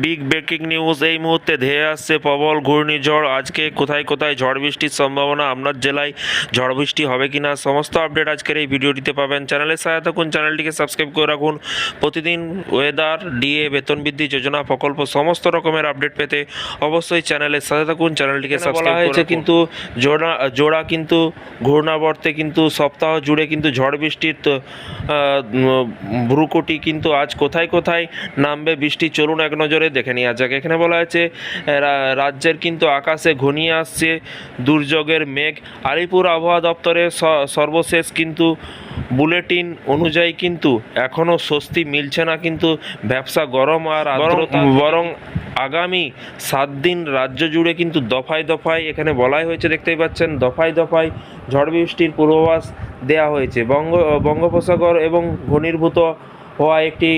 Big breaking news. এই মুহূর্তে ধেয়ে আসছে প্রবল ঘূর্ণিঝড়। আজকে কোথায় কোথায় ঝড় বৃষ্টির সম্ভাবনা, আপনার জেলায় ঝড় বৃষ্টি হবে কিনা, সমস্ত আপডেট আজকের এই ভিডিওটিতে পাবেন। চ্যানেলের সাথে থাকুন, চ্যানেলটিকে সাবস্ক্রাইব করে রাখুন। প্রতিদিন ওয়েদার, ডিএ, বেতন বৃদ্ধি যোজনা, প্রকল্প সমস্ত রকমের আপডেট পেতে অবশ্যই চ্যানেলের সাথে থাকুন, চ্যানেলটিকে সাবস্ক্রাইব করে রাখুন। কিন্তু জোড়া কিন্তু ঘূর্ণাবর্তে কিন্তু সপ্তাহ জুড়ে কিন্তু ঝড় বৃষ্টির ভ্রুকুটি কিন্তু আজ কোথায় কোথায় নামবে বৃষ্টি, চলুন এক নজরে দেখে নেওয়া যাক। এখানে বলা হয়েছে রাজ্যের কিন্তু আকাশে ঘনিয়ে আসছে দুর্যোগের মেঘ। আলিপুর আবহাওয়া দপ্তরের সর্বশেষ কিন্তু বুলেটিন অনুযায়ী কিন্তু এখনও স্বস্তি মিলছে না, কিন্তু ব্যবসা গরম আর আর্দ্রতা, বরং আগামী 7 দিন রাজ্য জুড়ে কিন্তু দফায় দফায়, এখানে বলাই হয়েছে দেখতেই পাচ্ছেন, দফায় দফায় ঝড় বৃষ্টির পূর্বাভাস দেওয়া হয়েছে। বঙ্গোপসাগর এবং ঘনীভূত হওয়া একটি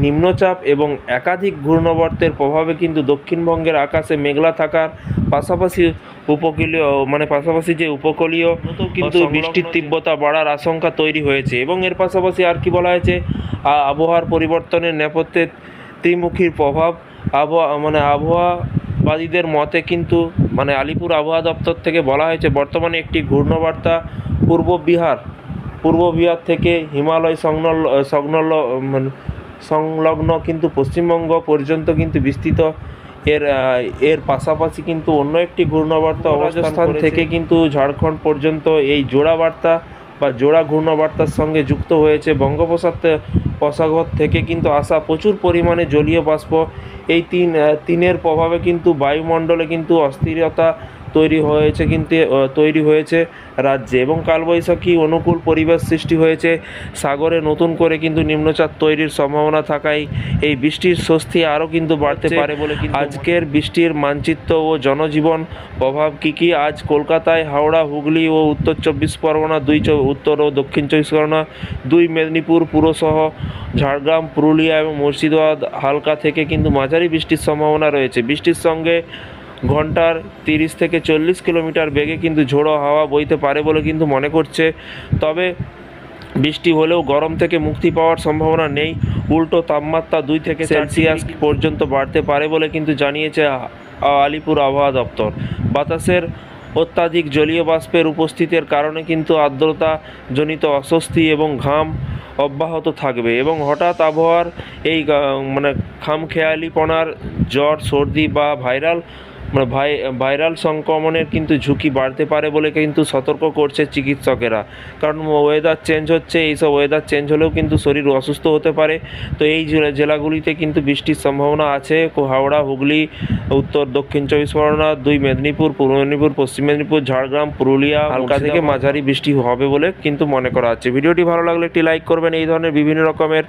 নিম্নচাপ এবং একাধিক ঘূর্ণাবর্তের প্রভাবে কিন্তু দক্ষিণবঙ্গের আকাশে মেঘলা থাকার পাশাপাশি পাশাপাশি যে উপকূলীয় কিন্তু বৃষ্টির তীব্রতা বাড়ার আশঙ্কা তৈরি হয়েছে। এবং এর পাশাপাশি আর কি বলা হয়েছে, আবহাওয়ার পরিবর্তনের নেপথ্যে ত্রিমুখীর প্রভাব। আবহাওয়াবাদীদের মতে কিন্তু আলিপুর আবহাওয়া দপ্তর থেকে বলা হয়েছে বর্তমানে একটি ঘূর্ণবার্তা পূর্ব বিহার থেকে হিমালয় সংলগ্ন কিন্তু পশ্চিমবঙ্গ পর্যন্ত কিন্তু বিস্তৃত। এর পাশাপাশি কিন্তু অন্য একটি ঘূর্ণাবর্ত রাজস্থান থেকে কিন্তু ঝাড়খণ্ড পর্যন্ত এই জোড়া ঘূর্ণাবর্তার সঙ্গে যুক্ত হয়েছে। বঙ্গোপসাগর থেকে কিন্তু আসা প্রচুর পরিমাণে জলীয় বাষ্প, এই তিনের প্রভাবে কিন্তু বায়ুমণ্ডলে কিন্তু অস্থিরতা তৈরি হয়েছে রাজ্যে, এবং কালবৈশাখী অনুকূল পরিবেশ সৃষ্টি হয়েছে। সাগরে নতুন করে কিন্তু নিম্নচাপ তৈরির সম্ভাবনা থাকায় এই বৃষ্টির স্বস্তি আরও কিন্তু বাড়তে পারে বলে কিন্তু আজকের বৃষ্টির মানচিত্র ও জনজীবন প্রভাব কী। আজ কলকাতায়, হাওড়া, হুগলি ও উত্তর 24 পরগনা, উত্তর ও দক্ষিণ 24 পরগনা, 2 মেদিনীপুর পুরসহ ঝাড়গ্রাম, পুরুলিয়া এবং মুর্শিদাবাদ হালকা থেকে কিন্তু মাঝারি বৃষ্টির সম্ভাবনা রয়েছে। বৃষ্টির সঙ্গে ঘন্টার 30 থেকে 40 কিলোমিটার বেগে কিন্তু ঝোড়ো হাওয়া বইতে পারে বলে কিন্তু মনে করছে। তবে বৃষ্টি হলেও গরম থেকে মুক্তি পাওয়ার সম্ভাবনা নেই। উল্টো তাপমাত্রা 2 থেকে 4 সেলসিয়াস পর্যন্ত বাড়তে পারে বলে কিন্তু জানিয়েছে আলিপুর আবহাওয়া দপ্তর। বাতাসের অত্যাধিক জলীয় বাষ্পের উপস্থিতির কারণে কিন্তু আর্দ্রতাজনিত অস্বস্তি এবং ঘাম অব্যাহত থাকবে, এবং হঠাৎ আবহাওয়ার এই খামখেয়ালিপনার জ্বর, সর্দি বা ভাইরাল সংক্রমণের কিন্তু ঝুঁকি বাড়তে পারে বলে কিন্তু সতর্ক করছে চিকিৎসকেরা। কারণ ওয়েদার চেঞ্জ হচ্ছে, এইসব ওয়েদার চেঞ্জ হলেও কিন্তু শরীর অসুস্থ হতে পারে। তো এই জেলাগুলিতে কিন্তু বৃষ্টির সম্ভাবনা আছে: হাওড়া, হুগলি, উত্তর দক্ষিণ 24 পরগনা, 2 মেদিনীপুর, পূর্ব মেদিনীপুর, পশ্চিম মেদিনীপুর, ঝাড়গ্রাম, পুরুলিয়া হালকা থেকে মাঝারি বৃষ্টি হবে বলে কিন্তু মনে করা হচ্ছে। ভিডিওটি ভালো লাগলে একটি লাইক করবেন। এই ধরনের বিভিন্ন রকমের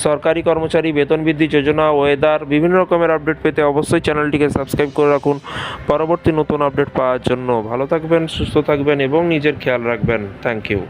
সরকারি কর্মচারী বেতন বৃদ্ধি যোজনা, ওয়েদার, বিভিন্ন রকমের আপডেট পেতে অবশ্যই চ্যানেলটিকে সাবস্ক্রাইব করে রাখুন পরবর্তী নতুন আপডেট পাওয়ার জন্য। ভালো থাকবেন, সুস্থ থাকবেন এবং নিজের খেয়াল রাখবেন। Thank you.